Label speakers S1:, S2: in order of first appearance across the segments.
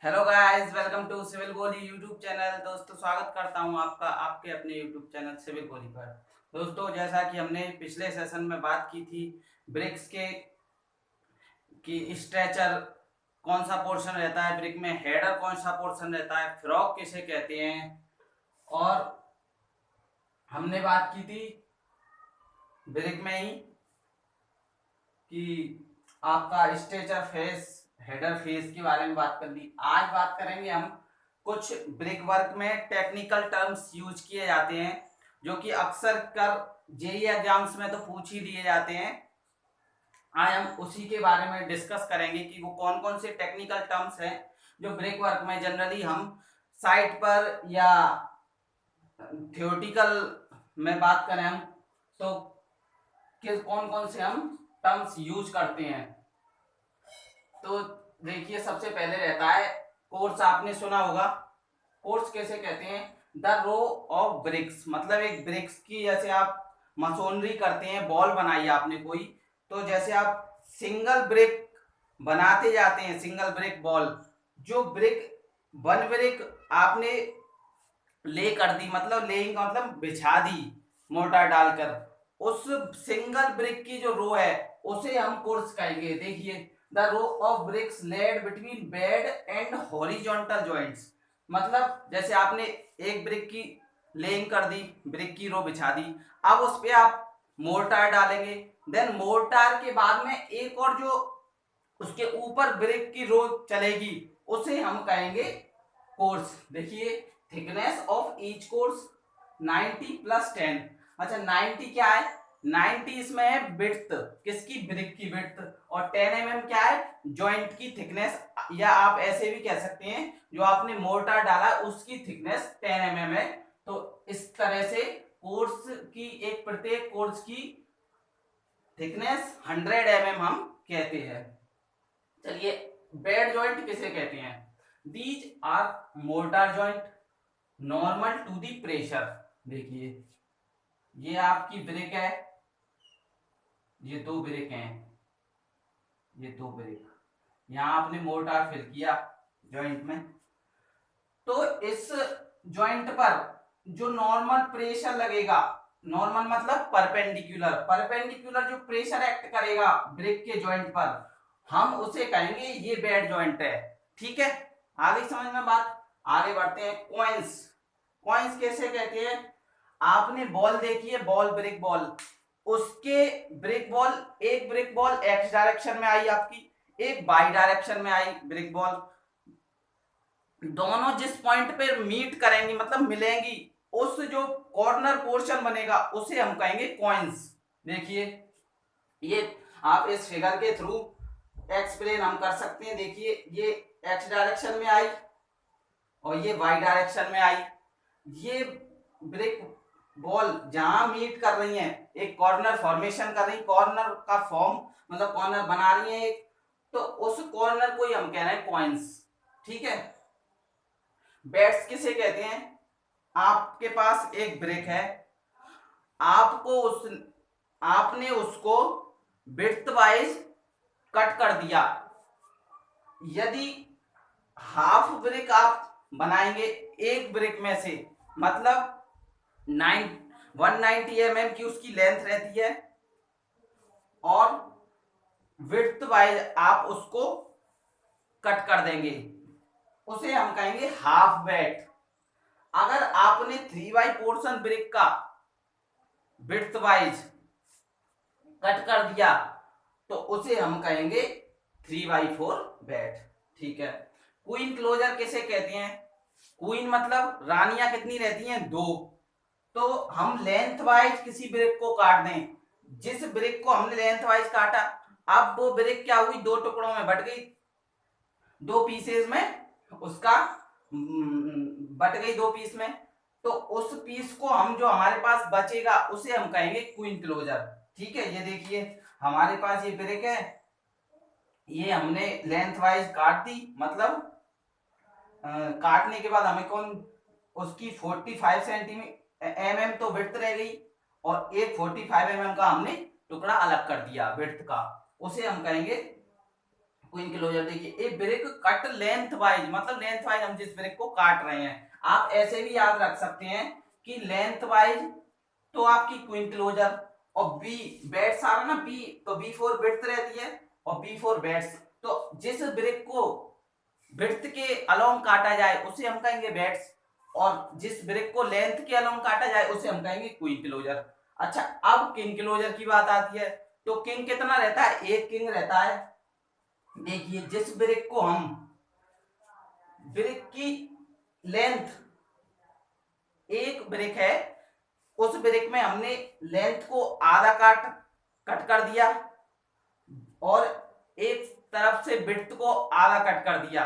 S1: Hello guys, welcome to civil Goli YouTube channel. दोस्तों, स्वागत करता हूं आपका आपके अपने यूट्यूब चैनल सिविल गोली पर। दोस्तों, जैसा कि हमने पिछले सेशन में बात की थी ब्रिक्स के कि स्ट्रेचर कौन सा पोर्शन रहता है, ब्रिक में हेडर कौन सा पोर्शन रहता है, फ्रॉग किसे कहते हैं, और हमने बात की थी ब्रिक में ही कि आपका स्ट्रेचर फेस हेडर फेस के बारे में बात कर ली। आज बात करेंगे हम कुछ ब्रिक वर्क में टेक्निकल टर्म्स यूज किए जाते हैं जो कि अक्सर कर जेई एग्जाम्स में तो पूछ ही दिए जाते हैं। आज हम उसी के बारे में डिस्कस करेंगे कि वो कौन कौन से टेक्निकल टर्म्स हैं जो ब्रिक वर्क में जनरली हम साइट पर या थियोरटिकल में बात करें हम तो कौन कौन से हम टर्म्स यूज करते हैं। तो देखिए, सबसे पहले रहता है कोर्स। आपने सुना होगा कोर्स कैसे कहते हैं, द रो ऑफ ब्रिक्स। मतलब एक ब्रिक्स की, जैसे आप मसोनरी करते हैं, बॉल बनाई आपने कोई, तो जैसे आप सिंगल ब्रिक बनाते जाते हैं, सिंगल ब्रिक बॉल, जो ब्रिक वन ब्रिक आपने ले कर दी, मतलब लेइंग का मतलब बिछा दी मोर्टार डालकर, उस सिंगल ब्रिक की जो रो है उसे हम कोर्स कहेंगे। देखिए, the row of bricks laid between bed and horizontal joints. मतलब जैसे आपने एक ब्रिक की लेइंग कर दी, ब्रिक की रो बिछा दी, अब उस पे आप मोर्टार डालेंगे, देन मोर्टार के बाद में एक और जो उसके ऊपर ब्रिक की रो चलेगी उसे हम कहेंगे कोर्स। देखिए, thickness of each course 90 plus 10। अच्छा, 90 क्या है? 90 इसमें है विड्थ, किसकी? ब्रिक की विड्थ। और 10 mm क्या है? जॉइंट की थिकनेस, या आप ऐसे भी कह सकते हैं जो आपने मोर्टार डाला उसकी थिकनेस 10 mm है। तो इस तरह से कोर्स की, एक प्रत्येक कोर्स की थिकनेस 100 mm हम कहते हैं। चलिए, बेड जॉइंट किसे कहते हैं? These are mortar joint normal to the pressure. देखिए, ये आपकी ब्रिक है, ये दो ब्रिक हैं, ये दो ब्रिक, यहां आपने मोर्टार फिल किया जॉइंट में, तो इस जॉइंट पर जो नॉर्मल प्रेशर लगेगा, नॉर्मल मतलब परपेंडिकुलर, परपेंडिकुलर जो प्रेशर एक्ट करेगा ब्रिक के जॉइंट पर, हम उसे कहेंगे ये बेड जॉइंट है। ठीक है, आगे समझ में बात। आगे बढ़ते हैं। कॉइंस, कॉइंस कैसे कहते हैं? आपने बॉल देखी है, बॉल, ब्रिक बॉल, उसके ब्रिक बॉल, एक ब्रिक बॉल एक्स डायरेक्शन में आई आपकी, एक वाई डायरेक्शन में आई ब्रिक बॉल, दोनों जिस पॉइंट पे मीट करेंगी, मतलब मिलेंगी, उस जो कॉर्नर पोर्शन बनेगा उसे हम कहेंगे कॉइंस। देखिए, ये आप इस फिगर के थ्रू एक्सप्लेन हम कर सकते हैं। देखिए, ये एक्स डायरेक्शन में आई और ये वाई डायरेक्शन में आई, ये ब्रिक बॉल जहां मीट कर रही हैं, एक कॉर्नर फॉर्मेशन कर रही, कॉर्नर का फॉर्म मतलब कॉर्नर बना रही है एक, तो उस कॉर्नर को ही हम कह रहे हैं कॉइंस। ठीक है। बेड्स किसे कहते हैं? आपके पास एक ब्रिक है, आपको उस आपने उसको विड्थ वाइज कट कर दिया। यदि हाफ ब्रिक आप बनाएंगे एक ब्रिक में से, मतलब 190 mm की उसकी लेंथ रहती है, और विड्थ वाइज आप उसको कट कर देंगे, उसे हम कहेंगे हाफ बेड। अगर आपने 3y पोर्शन ब्रिक का विड्थ वाइज कट कर दिया तो उसे हम कहेंगे 3/4 बेड। ठीक है। क्वीन क्लोजर किसे कहते हैं? क्वीन मतलब रानियां कितनी रहती हैं? दो। तो हम लेंथ वाइज किसी ब्रिक को काट दें, जिस ब्रिक को हमने लेंथ वाइज काटा, अब वो ब्रिक क्या हुई? दो टुकड़ों में बट गई, दो पीसेस में उसका बट गई, दो पीस में। तो उस पीस को हम, जो हमारे पास बचेगा, उसे हम कहेंगे क्वीन क्लोजर। ठीक है। ये देखिए, हमारे पास ये ब्रिक है, ये हमने लेंथ वाइज काट दी, मतलब काटने के बाद हमें कौन, उसकी 45 सेंटीमीटर तो विड्थ रह गई, और एक 45 mm का हमने टुकड़ा अलग कर दिया विड्थ का, उसे हम कहेंगे क्वीन क्लोजर देखिए, ए ब्रेक कट लेंथ वाइज, मतलब लेंथ वाइज हम जिस ब्रेक को काट रहे हैं, आप ऐसे भी याद रख सकते हैं कि लेंथ वाइज तो आपकी क्वीन क्लोजर, और बी बेड्स आ रहा ना बी, तो बी फॉर विड्थ रहती है और बी फॉर बेड्स, तो जिस ब्रेक को विड्थ के अलोंग काटा जाए उसे हम कहेंगे बेड्स, और जिस ब्रेक को लेंथ के अलोंग काटा जाए उसे हम कहेंगे क्वीन क्लोजर। अच्छा, अब किंग क्लोजर की बात आती है, तो किंग कितना रहता है, एक किंग रहता है। देखिए, जिस ब्रेक को हम, ब्रेक की लेंथ, एक ब्रेक है, उस ब्रेक में हमने लेंथ को आधा कट कर दिया और एक तरफ से विड्थ को आधा कट कर दिया।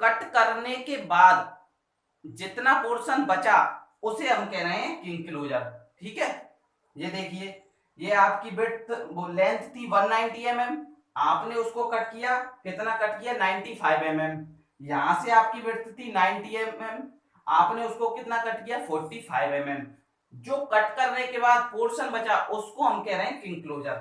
S1: कट करने के बाद जितना पोर्शन बचा उसे हम कह रहे हैं किंग क्लोजर। ठीक है, ये देखिए, ये आपकी विड्थ वो लेंथ थी 190 mm, आपने उसको कट किया, कितना कट किया 95 mm। यहां से आपकी विड्थ थी 90 mm, आपने उसको कितना कट किया 45 mm। जो कट करने के बाद पोर्शन बचा उसको हम कह रहे हैं किंग क्लोजर।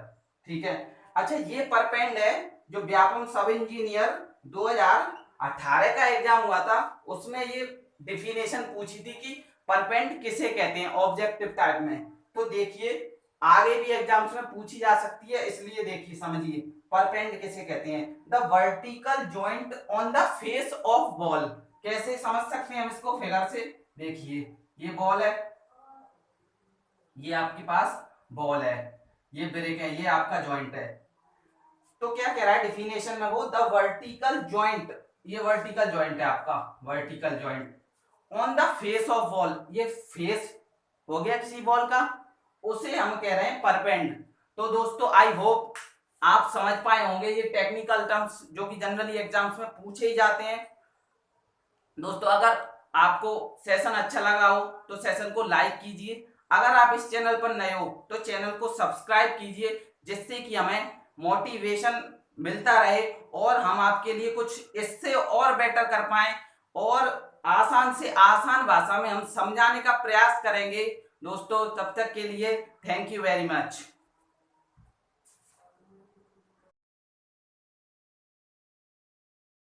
S1: ठीक है। अच्छा, ये परपेंड है, जो व्यापम सब इंजीनियर 2018 का एग्जाम हुआ था, उसमें ये डिफिनेशन पूछी थी कि परपेंड किसे कहते हैं ऑब्जेक्टिव टाइप में। तो देखिए, आगे भी एग्जाम्स में पूछी जा सकती है, इसलिए देखिए समझिए परपेंड किसे कहते हैं, the vertical joint on the face of ball. कैसे समझ सकते हैं हम इसको फिगर से, देखिए ये बॉल है, ये आपके पास बॉल है, ये ब्रेक है, ये आपका जॉइंट है। तो क्या कह रहा है डिफिनेशन में वो, द वर्टिकल जॉइंट, ये वर्टिकल जॉइंट है आपका, vertical joint on the face of ball, ये फेस हो गया किसी बॉल का, उसे हम कह रहे हैं परपेंड। तो दोस्तों, आई होप आप समझ पाए होंगे ये टेक्निकल टर्म्स जो कि जनरली एग्जाम्स में पूछे ही जाते हैं। दोस्तों, अगर आपको सेशन अच्छा लगा हो तो सेशन को लाइक कीजिए, अगर आप इस चैनल पर नए हो तो चैनल को सब्सक्राइब कीजिए, जिससे कि हमें मोटिवेशन मिलता रहे और हम आपके लिए कुछ इससे और बेटर कर पाएं और आसान से आसान भाषा में हम समझाने का प्रयास करेंगे। दोस्तों, तब तक के लिए थैंक यू वेरी मच।